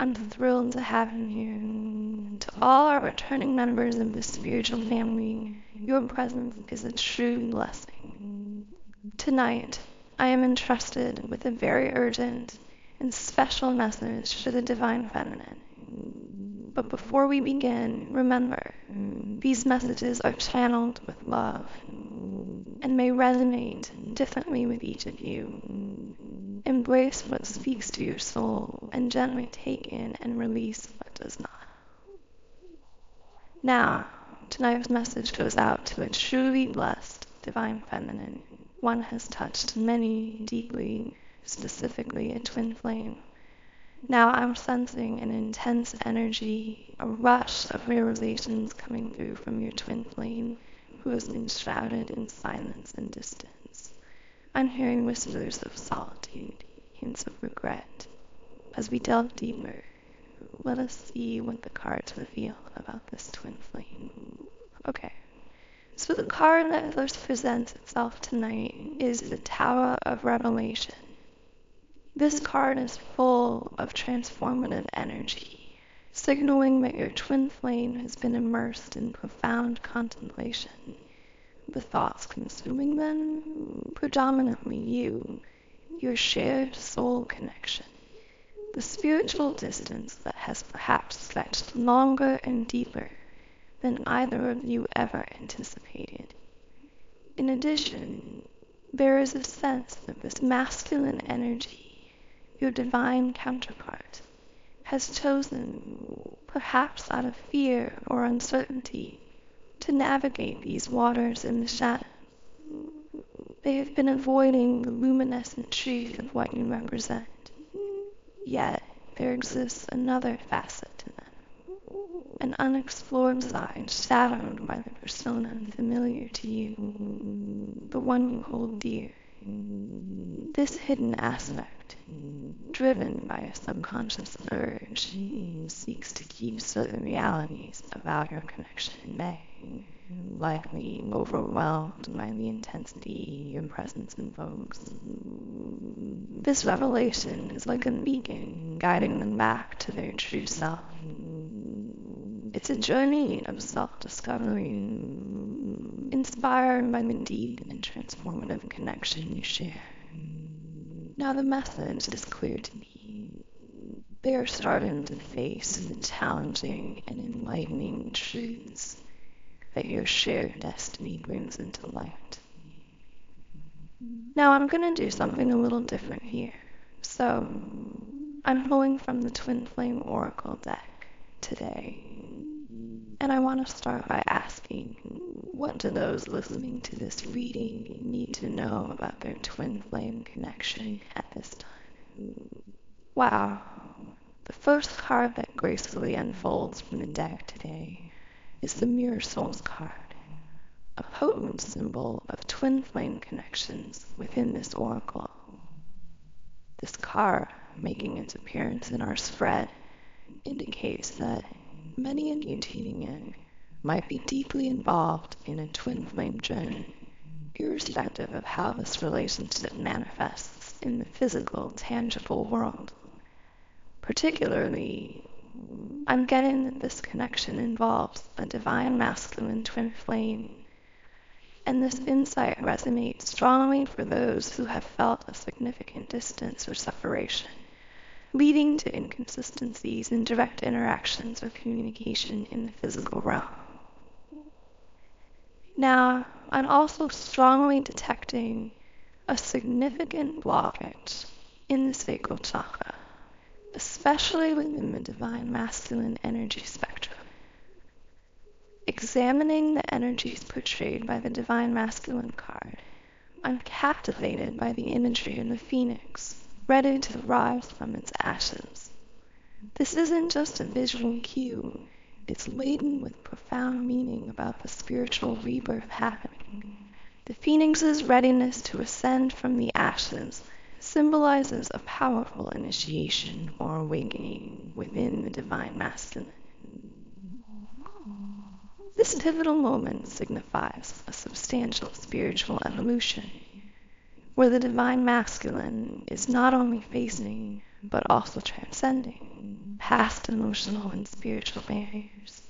I'm thrilled to have you here. To all our returning members of the spiritual family, your presence is a true blessing. Tonight, I am entrusted with a very urgent and special message to the Divine Feminine. But before we begin, remember, these messages are channeled with love and may resonate differently with each of you. Embrace what speaks to your soul and gently take in and release what does not. Now, tonight's message goes out to a truly blessed Divine Feminine. One has touched many deeply, specifically a twin flame. Now I'm sensing an intense energy, a rush of realizations coming through from your twin flame, who has been shrouded in silence and distance. I'm hearing whispers of solitude, hints of regret. As we delve deeper, let us see what the cards reveal about this twin flame. Okay, so the card that first presents itself tonight is the Tower of Revelation. This card is full of transformative energy, signaling that your twin flame has been immersed in profound contemplation. The thoughts consuming them, predominantly you, your shared soul connection, the spiritual distance that has perhaps stretched longer and deeper than either of you ever anticipated. In addition, there is a sense that this masculine energy, your divine counterpart, has chosen, perhaps out of fear or uncertainty, to navigate these waters in the shadows. They have been avoiding the luminescent truth of what you represent. Yet, there exists another facet to them, an unexplored side shadowed by the persona familiar to you, the one you hold dear. This hidden aspect, driven by a subconscious urge, seeks to keep certain realities about your connection in bay, likely overwhelmed by the intensity your presence invokes. This revelation is like a beacon guiding them back to their true self. It's a journey of self-discovery, inspired by the deep and transformative connection you share. Now the message is clear to me. They are starting to face the challenging and enlightening truths that your shared destiny brings into light. Now I'm going to do something a little different here. So, I'm pulling from the Twin Flame Oracle deck today. And I want to start by asking, what do those listening to this reading need to know about their twin flame connection at this time? Wow, the first card that gracefully unfolds from the deck today is the Mirror Souls card, a potent symbol of twin flame connections within this oracle. This card, making its appearance in our spread, indicates that many of you tuning in might be deeply involved in a twin flame journey, irrespective of how this relationship manifests in the physical, tangible world. Particularly, I'm getting that this connection involves a divine masculine twin flame, and this insight resonates strongly for those who have felt a significant distance or separation, leading to inconsistencies in direct interactions or communication in the physical realm. Now, I'm also strongly detecting a significant blockage in the Sacral Chakra, especially within the divine masculine energy spectrum. Examining the energies portrayed by the divine masculine card, I'm captivated by the imagery of the phoenix, ready to rise from its ashes. This isn't just a visual cue, it's laden with profound meaning about the spiritual rebirth happening. The phoenix's readiness to ascend from the ashes symbolizes a powerful initiation or awakening within the divine masculine. This pivotal moment signifies a substantial spiritual evolution, where the divine masculine is not only facing, but also transcending past emotional and spiritual barriers.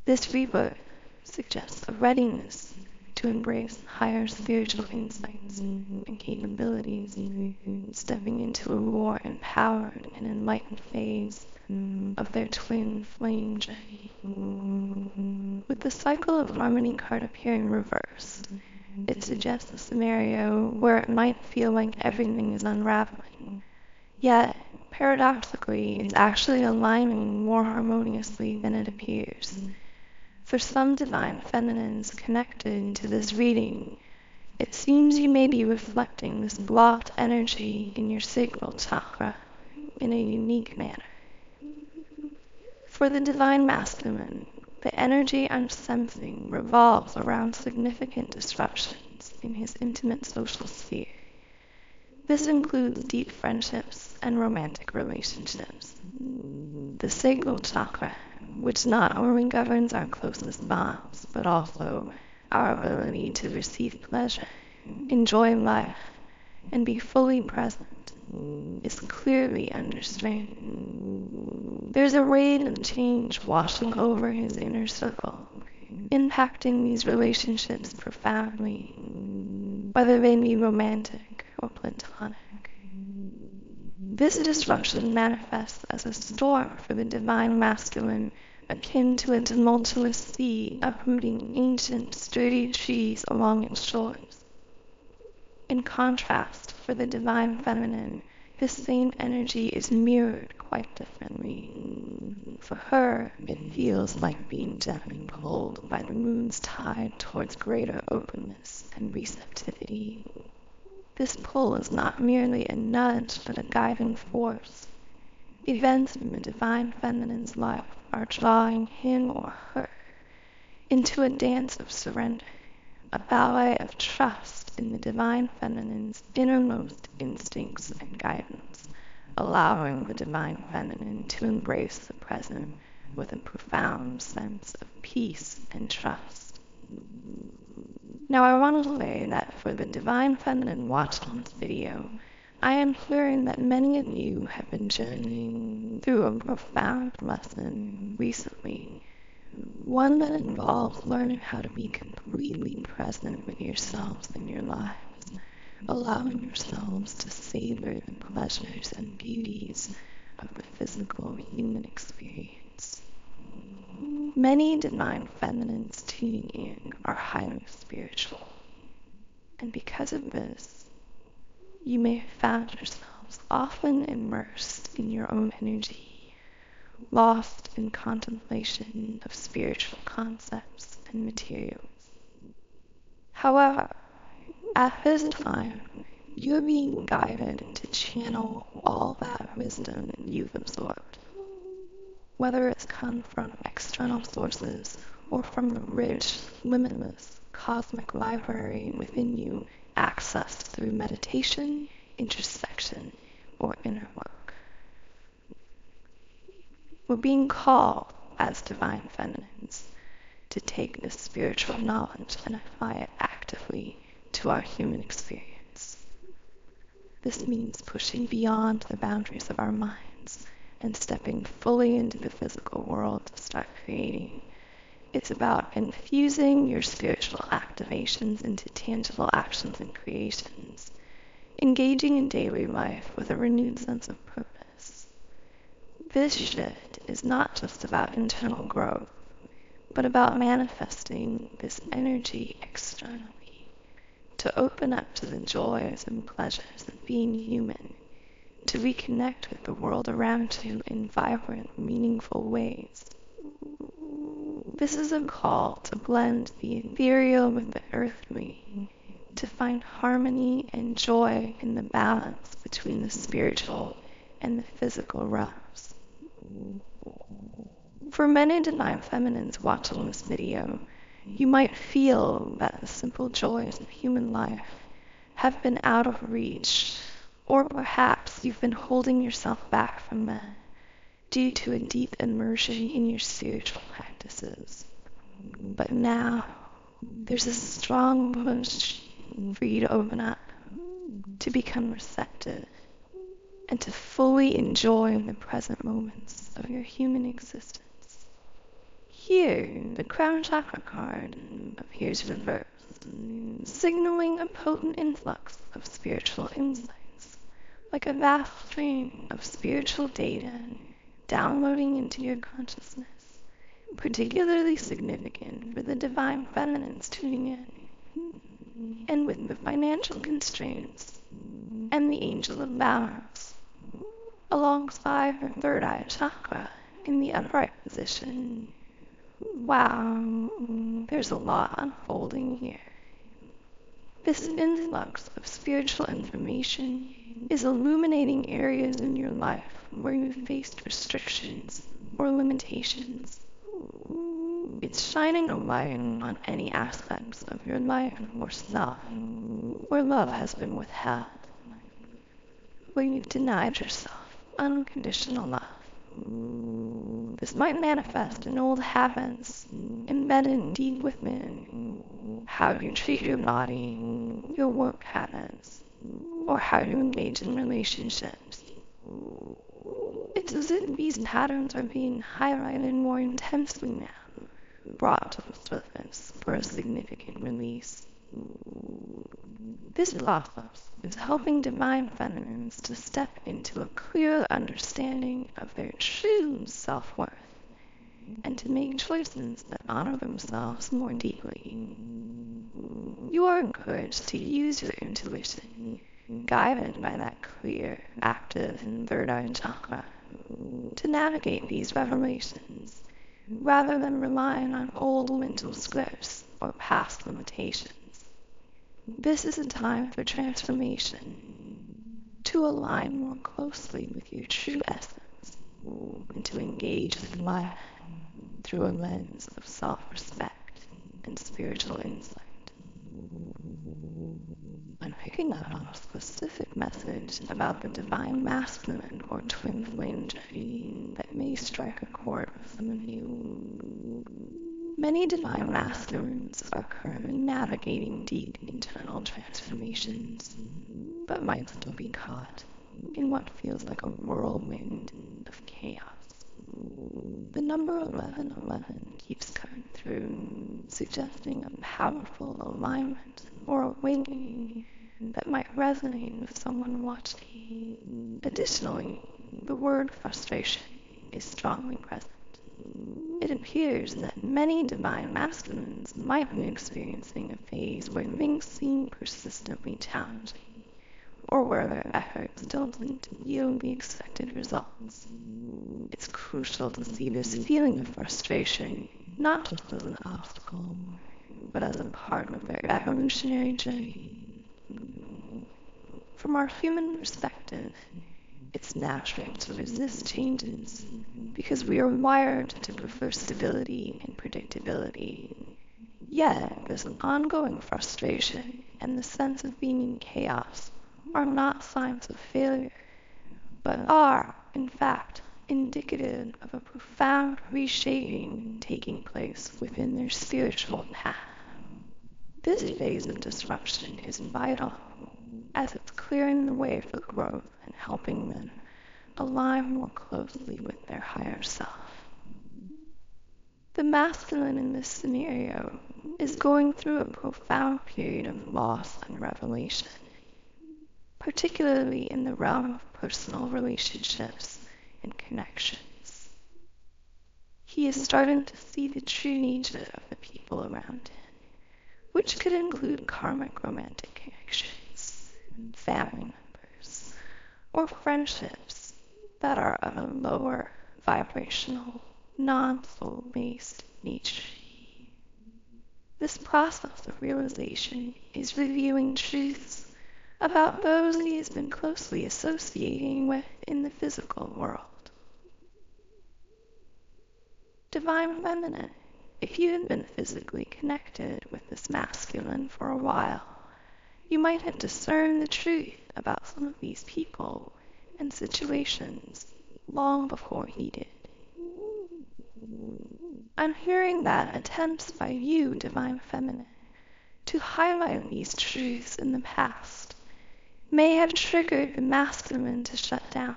This rebirth suggests a readiness to embrace higher spiritual insights and capabilities, stepping into a more empowered and enlightened phase of their twin flame journey. With the cycle of harmony card appearing reversed, it suggests a scenario where it might feel like everything is unraveling, yet paradoxically it's actually aligning more harmoniously than it appears. For some divine feminines connected to this reading, it seems you may be reflecting this blocked energy in your sacral chakra in a unique manner. For the divine masculine, the energy I'm sensing revolves around significant disruptions in his intimate social sphere. This includes deep friendships and romantic relationships. The sacral chakra, which not only governs our closest bonds, but also our ability to receive pleasure, enjoy life, and be fully present, is clearly under strain. There's a rate of change washing over his inner circle, impacting these relationships profoundly, whether they be romantic or platonic. This disruption manifests as a storm for the divine masculine, akin to a tumultuous sea uprooting ancient, sturdy trees along its shores. In contrast, for the divine feminine, this same energy is mirrored quite differently. For her, it feels like being gently pulled by the moon's tide towards greater openness and receptivity. This pull is not merely a nudge, but a guiding force. Events in the divine feminine's life are drawing him or her into a dance of surrender, a ballet of trust in the divine feminine's innermost instincts and guidance, allowing the divine feminine to embrace the present with a profound sense of peace and trust. Now, I want to say that for the divine feminine watched on this video, I am hearing that many of you have been journeying through a profound lesson recently, one that involves learning how to be completely present with yourselves and your lives, allowing yourselves to savor the pleasures and beauties of the physical human experience. Many divine feminines tuning in are highly spiritual, and because of this, you may have found yourselves often immersed in your own energy, lost in contemplation of spiritual concepts and materials. However, at this time, you're being guided to channel all that wisdom you've absorbed, whether it's come from external sources or from the rich, limitless, cosmic library within you, accessed through meditation, introspection, or inner work. We're being called, as divine feminines, to take this spiritual knowledge and apply it actively to our human experience. This means pushing beyond the boundaries of our minds and stepping fully into the physical world to start creating. It's about infusing your spiritual activations into tangible actions and creations, engaging in daily life with a renewed sense of purpose. This shift is not just about internal growth, but about manifesting this energy externally, to open up to the joys and pleasures of being human, to reconnect with the world around you in vibrant, meaningful ways. This is a call to blend the ethereal with the earthly, to find harmony and joy in the balance between the spiritual and the physical realms. For many divine feminines watching this video, you might feel that the simple joys of human life have been out of reach, or perhaps you've been holding yourself back from them due to a deep immersion in your spiritual practices. But now, there's a strong push for you to open up, to become receptive, and to fully enjoy the present moments of your human existence. Here, the Crown Chakra card appears reversed, signaling a potent influx of spiritual insights, like a vast stream of spiritual data downloading into your consciousness, particularly significant for the divine feminines tuning in, and with the financial constraints and the angel of balance, alongside her third eye chakra in the upright position. Wow, there's a lot unfolding here. This influx of spiritual information is illuminating areas in your life where you've faced restrictions or limitations. It's shining a light on any aspects of your life or self where love has been withheld, where you've denied yourself unconditional love. This might manifest in old habits embedded deep within how you treat your body, your work habits, or how you engage in relationships. It's as if these patterns are being highlighted more intensely now, brought to the surface for a significant release. This process is helping divine feminines to step into a clear understanding of their true self-worth and to make choices that honor themselves more deeply. You are encouraged to use your intuition, guided by that clear, active, and third eye chakra, to navigate these revelations, rather than relying on old mental scripts or past limitations. This is a time for transformation, to align more closely with your true essence, and to engage with life through a lens of self-respect and spiritual insight. I'm picking up on a specific message about the divine masculine or twin flame journey that may strike a chord with some of you. Many divine masculines are currently navigating deep internal transformations, but might still be caught in what feels like a whirlwind of chaos. The number 1111 keeps coming through, suggesting a powerful alignment or awakening that might resonate with someone watching. Additionally, the word frustration is strongly present. It appears that many divine masculines might be experiencing a phase where things seem persistently challenging, or where their efforts don't seem to yield the expected results. It's crucial to see this feeling of frustration not just as an obstacle, but as a part of their evolutionary journey. From our human perspective, it's natural to resist changes because we are wired to prefer stability and predictability. Yet, this ongoing frustration and the sense of being in chaos are not signs of failure, but are, in fact, indicative of a profound reshaping taking place within their spiritual path. This phase of disruption is vital, as it's clearing the way for growth and helping them align more closely with their higher self. The masculine in this scenario is going through a profound period of loss and revelation, particularly in the realm of personal relationships and connections. He is starting to see the true nature of the people around him, which could include karmic romantic connections, family members, or friendships that are of a lower vibrational, non-soul-based nature. This process of realization is revealing truths about those he has been closely associating with in the physical world. Divine Feminine, if you have been physically connected with this masculine for a while, you might have discerned the truth about some of these people and situations long before he did. I'm hearing that attempts by you, Divine Feminine, to highlight these truths in the past may have triggered the masculine to shut down,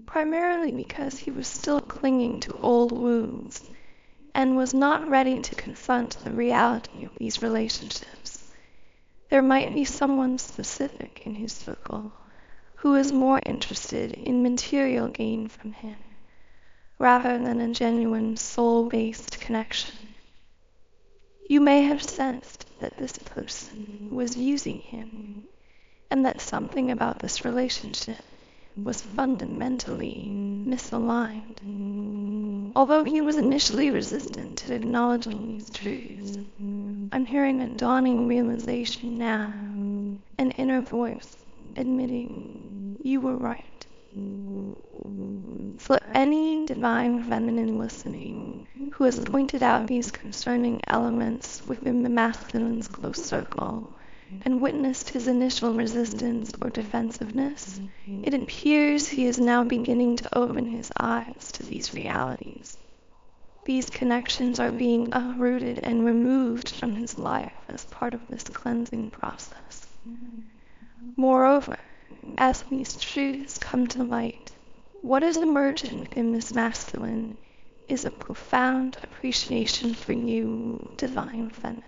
primarily because he was still clinging to old wounds and was not ready to confront the reality of these relationships. There might be someone specific in his circle who is more interested in material gain from him, rather than a genuine soul-based connection. You may have sensed that this person was using him, and that something about this relationship was fundamentally misaligned. Although he was initially resistant to acknowledging these truths, I'm hearing a dawning realization now, an inner voice admitting you were right. For any divine feminine listening who has pointed out these concerning elements within the masculine's close circle and witnessed his initial resistance or defensiveness, it appears he is now beginning to open his eyes to these realities. These connections are being uprooted and removed from his life as part of this cleansing process. Moreover, as these truths come to light, what is emergent in this masculine is a profound appreciation for you, divine feminine.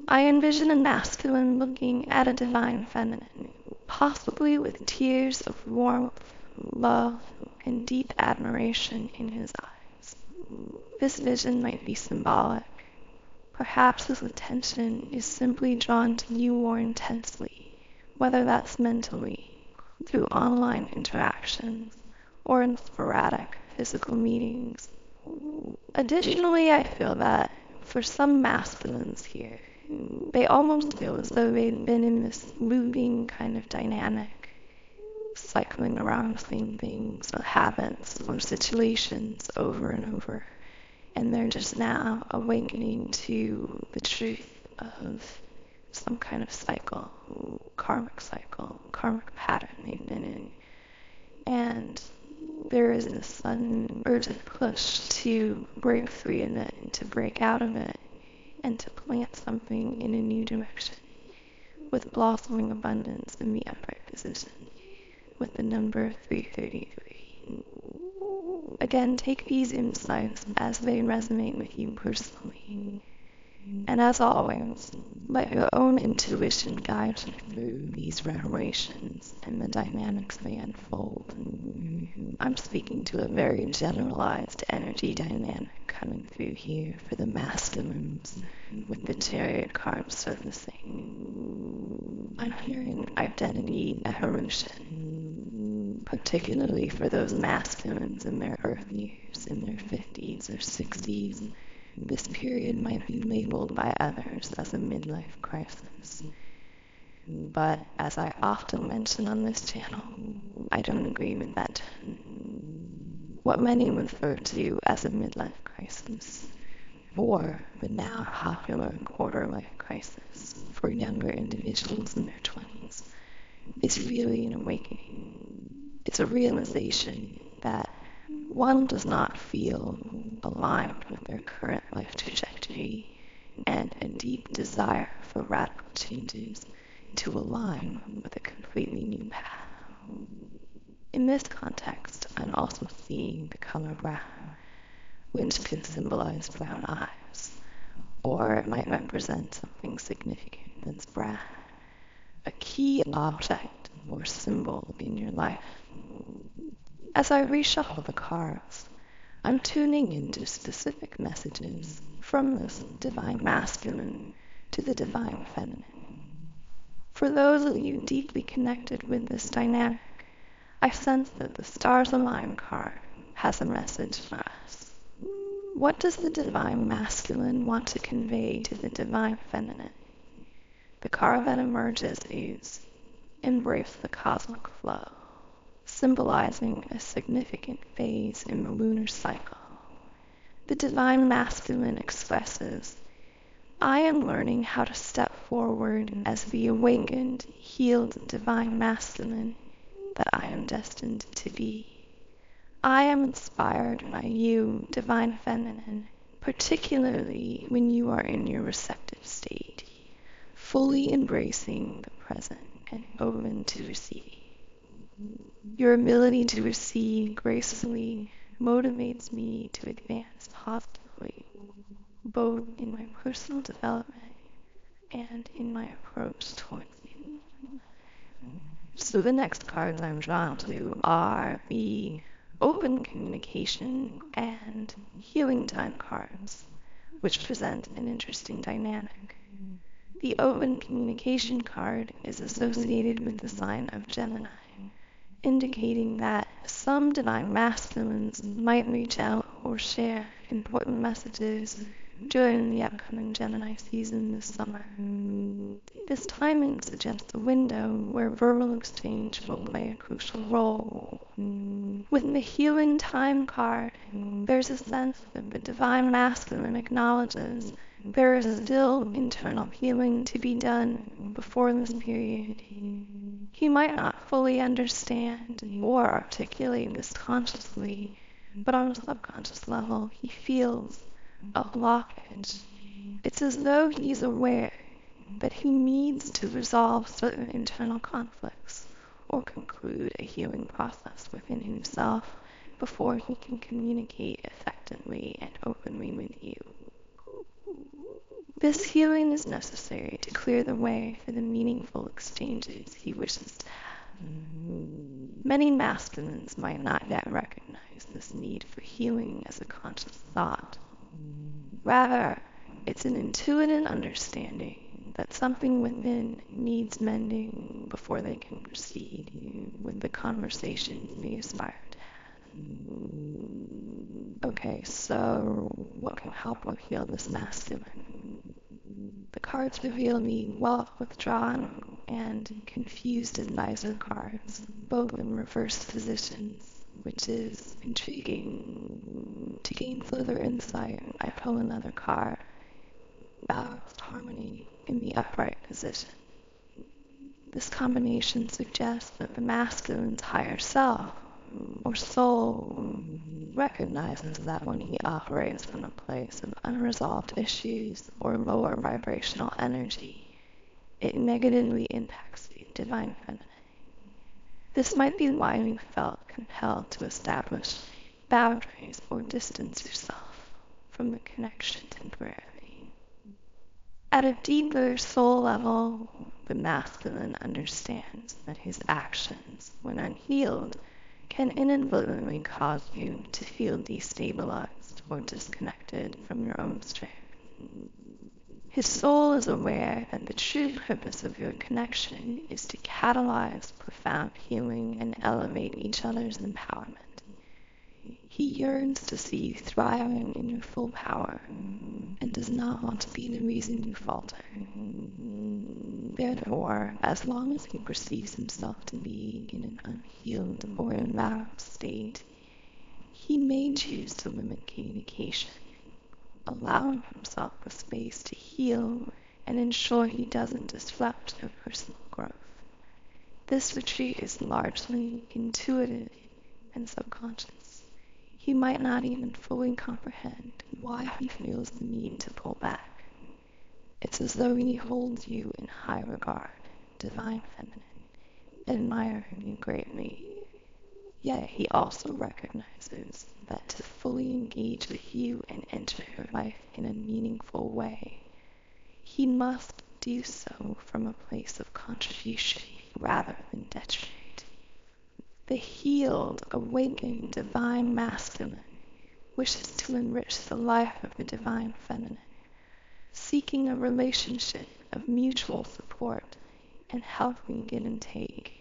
I envision a masculine looking at a divine feminine, possibly with tears of warmth, love, and deep admiration in his eyes. This vision might be symbolic. Perhaps his attention is simply drawn to you more intensely, whether that's mentally, through online interactions, or in sporadic physical meetings. Additionally, I feel that for some masculines here, they almost feel as though they've been in this looping kind of dynamic, cycling around the same things or habits or situations over and over. And they're just now awakening to the truth of some kind of cycle, karmic pattern they've been in. And there is a sudden urgent push to break free of it, to break out of it, and to plant something in a new direction, with blossoming abundance in the upright position, with the number 333. Again, take these insights as they resonate with you personally. And as always, let your own intuition guide you through these revelations and the dynamics they unfold. I'm speaking to a very generalized energy dynamic coming through here for the masculines, with the chariot card surfacing. I'm hearing identity evolution, particularly for those masculines in their earth years, in their 50s or 60s. This period might be labeled by others as a midlife crisis. But as I often mention on this channel, I don't agree with that. What many refer to as a midlife crisis, or the now popular quarter-life crisis for younger individuals in their 20s, is really an awakening. It's a realization that one does not feel aligned with their current life trajectory, and a deep desire for radical changes to align with a completely new path. In this context, I'm also seeing the color brown, which can symbolize brown eyes, or it might represent something significant that's brown, a key object or symbol in your life. As I reshuffle the cards, I'm tuning into specific messages from this divine masculine to the divine feminine. For those of you deeply connected with this dynamic, I sense that the Stars Align card has a message for us. What does the divine masculine want to convey to the divine feminine? The card that emerges is Embrace the Cosmic Flow, symbolizing a significant phase in the lunar cycle. The divine masculine expresses, I am learning how to step forward as the awakened, healed divine masculine that I am destined to be. I am inspired by you, divine feminine, particularly when you are in your receptive state, fully embracing the present and open to receive. Your ability to receive gracefully motivates me to advance positively, both in my personal development and in my approach towards you. So the next cards I'm drawn to are the open communication and healing time cards, which present an interesting dynamic. The open communication card is associated with the sign of Gemini, indicating that some divine masculines might reach out or share important messages during the upcoming Gemini season this summer. This timing suggests a window where verbal exchange will play a crucial role. With the healing time card, there's a sense that the divine masculine acknowledges there is still internal healing to be done before this period. He might not fully understand or articulate this consciously, but on a subconscious level, he feels a blockage. It's as though he's aware that he needs to resolve certain internal conflicts or conclude a healing process within himself before he can communicate effectively and openly with you. This healing is necessary to clear the way for the meaningful exchanges he wishes to have. Many masculines might not yet recognize this need for healing as a conscious thought. Rather, it's an intuitive understanding that something within needs mending before they can proceed with the conversation they aspire to have. Okay, so what can help or heal this masculine? The cards reveal me well withdrawn and confused advisor cards, both in reverse positions, which is intriguing. To gain further insight, I pull another card, balanced harmony in the upright position. This combination suggests that the masculine's higher self, or soul, recognizes that when he operates from a place of unresolved issues or lower vibrational energy, it negatively impacts the divine feminine. This might be why you felt compelled to establish boundaries or distance yourself from the connection temporarily. At a deeper soul level, the masculine understands that his actions, when unhealed, can inadvertently cause you to feel destabilized or disconnected from your own strength. His soul is aware that the true purpose of your connection is to catalyze profound healing and elevate each other's empowerment. He yearns to see you thriving in your full power and does not want to be the reason you falter. Therefore, as long as he perceives himself to be in an unhealed or imbalanced state, he may choose to limit communication, allowing himself the space to heal and ensure he doesn't disrupt your personal growth. This retreat is largely intuitive and subconscious. He might not even fully comprehend why he feels the need to pull back. It's as though he holds you in high regard, divine feminine, admiring you greatly. Yet he also recognizes that to fully engage with you and enter your life in a meaningful way, he must do so from a place of contribution rather than detriment. The healed, awakened divine masculine wishes to enrich the life of the divine feminine, seeking a relationship of mutual support and healthy give and take.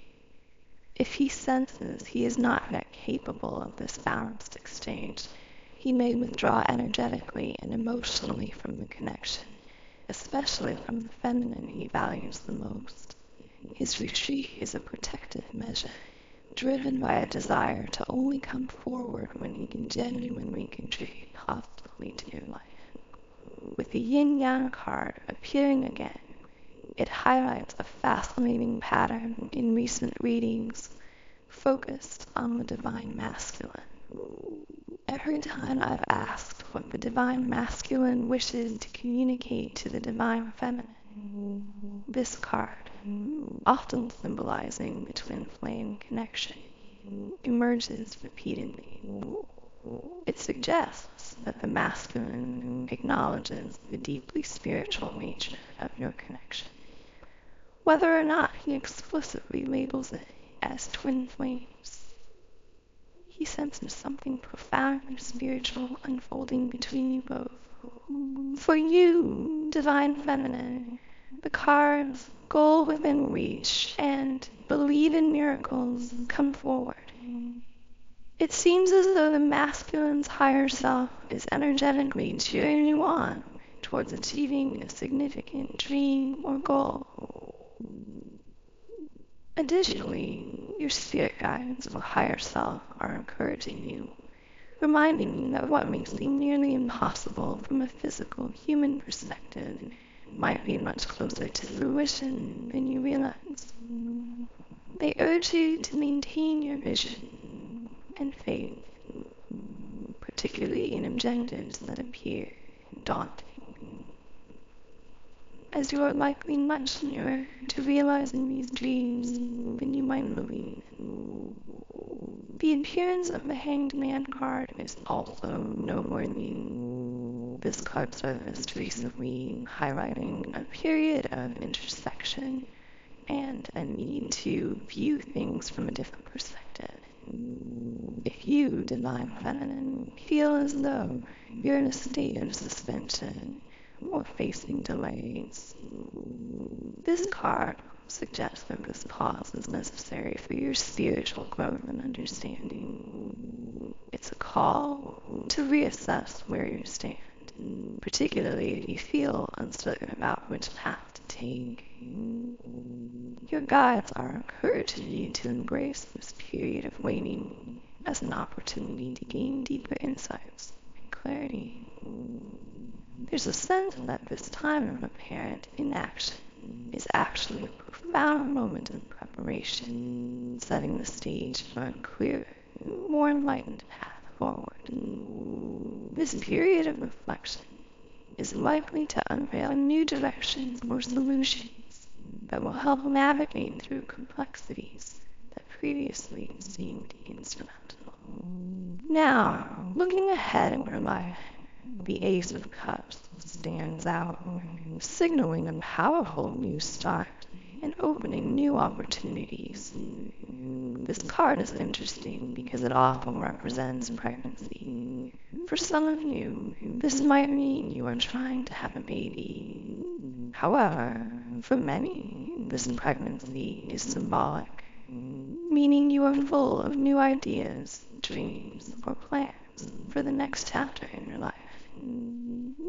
If he senses he is not yet capable of this balanced exchange, he may withdraw energetically and emotionally from the connection, especially from the feminine he values the most. His retreat is a protective measure, driven by a desire to only come forward when he can genuinely contribute positively to your life. With the yin-yang card appearing again, it highlights a fascinating pattern in recent readings focused on the divine masculine. Every time I've asked what the divine masculine wishes to communicate to the divine feminine, this card often symbolizing the twin flame connection, emerges repeatedly. It suggests that the masculine acknowledges the deeply spiritual nature of your connection, whether or not he explicitly labels it as twin flames. He senses something profoundly spiritual unfolding between you both. For you, divine feminine, the cards goal within reach and believe in miracles come forward. It seems as though the masculine's higher self is energetically cheering you on towards achieving a significant dream or goal. Additionally, your spirit guides of a higher self are encouraging you, reminding you that what may seem nearly impossible from a physical human perspective might be much closer to fruition than you realize. They urge you to maintain your vision and faith, particularly in objectives that appear daunting, as you are likely much nearer to realizing these dreams than you might believe. The appearance of the Hanged Man card is also noteworthy. This card surfaced recently, highlighting a period of introspection and a need to view things from a different perspective. If you, divine feminine, feel as though you're in a state of suspension or facing delays, this card suggests that this pause is necessary for your spiritual growth and understanding. It's a call to reassess where you stand, particularly if you feel uncertain about which path to take. Your guides are encouraging you to embrace this period of waiting as an opportunity to gain deeper insights and clarity. There's a sense that this time of apparent inaction is actually a profound moment of preparation, setting the stage for a clearer, more enlightened path forward. This period of reflection is likely to unveil new directions or solutions that will help navigate through complexities that previously seemed insurmountable. Now, looking ahead in your life, the Ace of Cups stands out, signaling a powerful new start and opening new opportunities. This card is interesting because it often represents pregnancy. For some of you, this might mean you are trying to have a baby. However, for many, this pregnancy is symbolic, meaning you are full of new ideas, dreams, or plans for the next chapter in your life.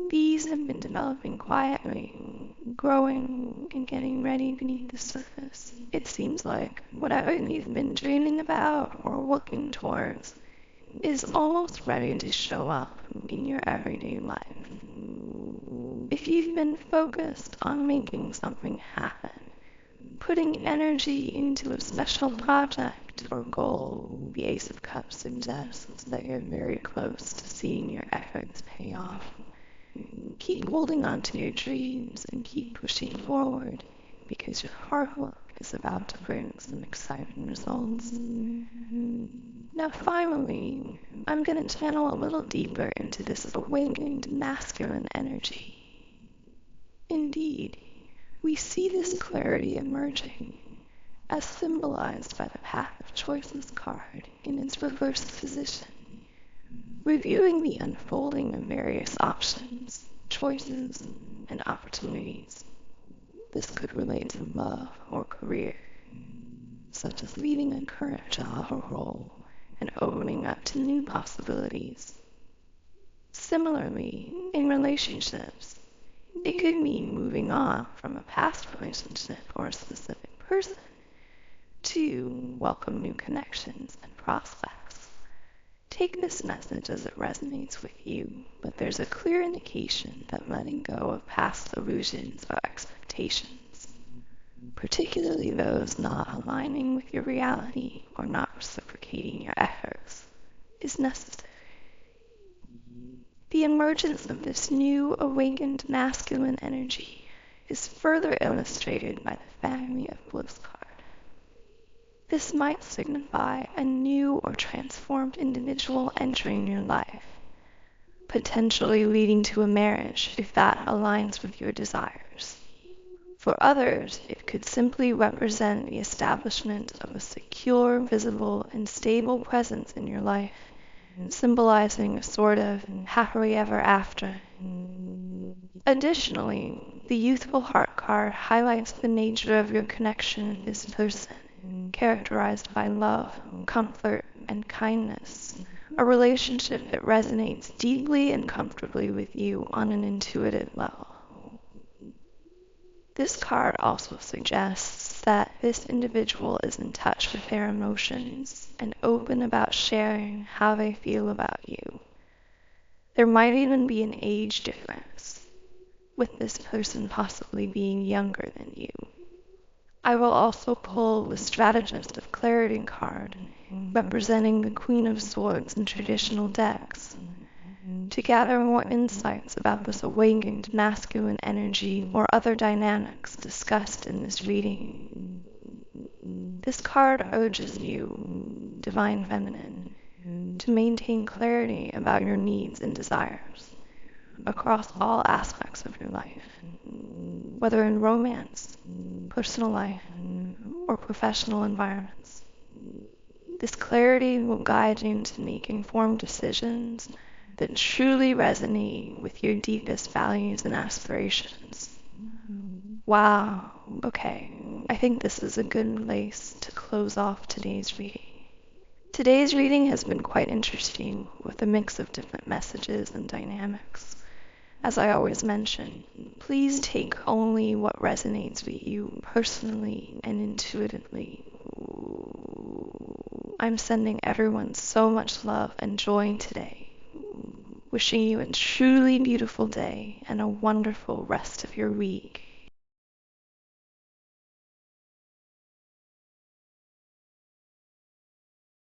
These have been developing quietly, growing and getting ready beneath the surface. It seems like whatever you've been dreaming about or working towards is almost ready to show up in your everyday life. If you've been focused on making something happen, putting energy into a special project or goal, the Ace of Cups suggests that you're very close to seeing your efforts pay off. Keep holding on to your dreams and keep pushing forward, because your hard work is about to bring some exciting results. Now finally, I'm going to channel a little deeper into this awakened masculine energy. Indeed, we see this clarity emerging, as symbolized by the Path of Choices card in its reversed position, reviewing the unfolding of various options, choices, and opportunities. This could relate to love or career, such as leaving a current job or role and opening up to new possibilities. Similarly, in relationships, it could mean moving on from a past relationship or a specific person to welcome new connections and prospects. Take this message as it resonates with you, but there's a clear indication that letting go of past illusions or expectations, particularly those not aligning with your reality or not reciprocating your efforts, is necessary. The emergence of this new awakened masculine energy is further illustrated by the Family of Bliss card. This might signify a new or transformed individual entering your life, potentially leading to a marriage if that aligns with your desires. For others, it could simply represent the establishment of a secure, visible, and stable presence in your life, symbolizing a sort of happily ever after. Additionally, the Youthful Heart card highlights the nature of your connection with this person, characterized by love, comfort, and kindness, a relationship that resonates deeply and comfortably with you on an intuitive level. This card also suggests that this individual is in touch with their emotions and open about sharing how they feel about you. There might even be an age difference, with this person possibly being younger than you. I will also pull the Strategist of Clarity card, representing the Queen of Swords in traditional decks, to gather more insights about this awakened masculine energy or other dynamics discussed in this reading. This card urges you, Divine Feminine, to maintain clarity about your needs and desires across all aspects of your life, whether in romance, personal life, or professional environments. This clarity will guide you to make informed decisions that truly resonate with your deepest values and aspirations. Wow, okay, I think this is a good place to close off today's reading. Today's reading has been quite interesting, with a mix of different messages and dynamics. As I always mention, please take only what resonates with you personally and intuitively. I'm sending everyone so much love and joy today. Wishing you a truly beautiful day and a wonderful rest of your week.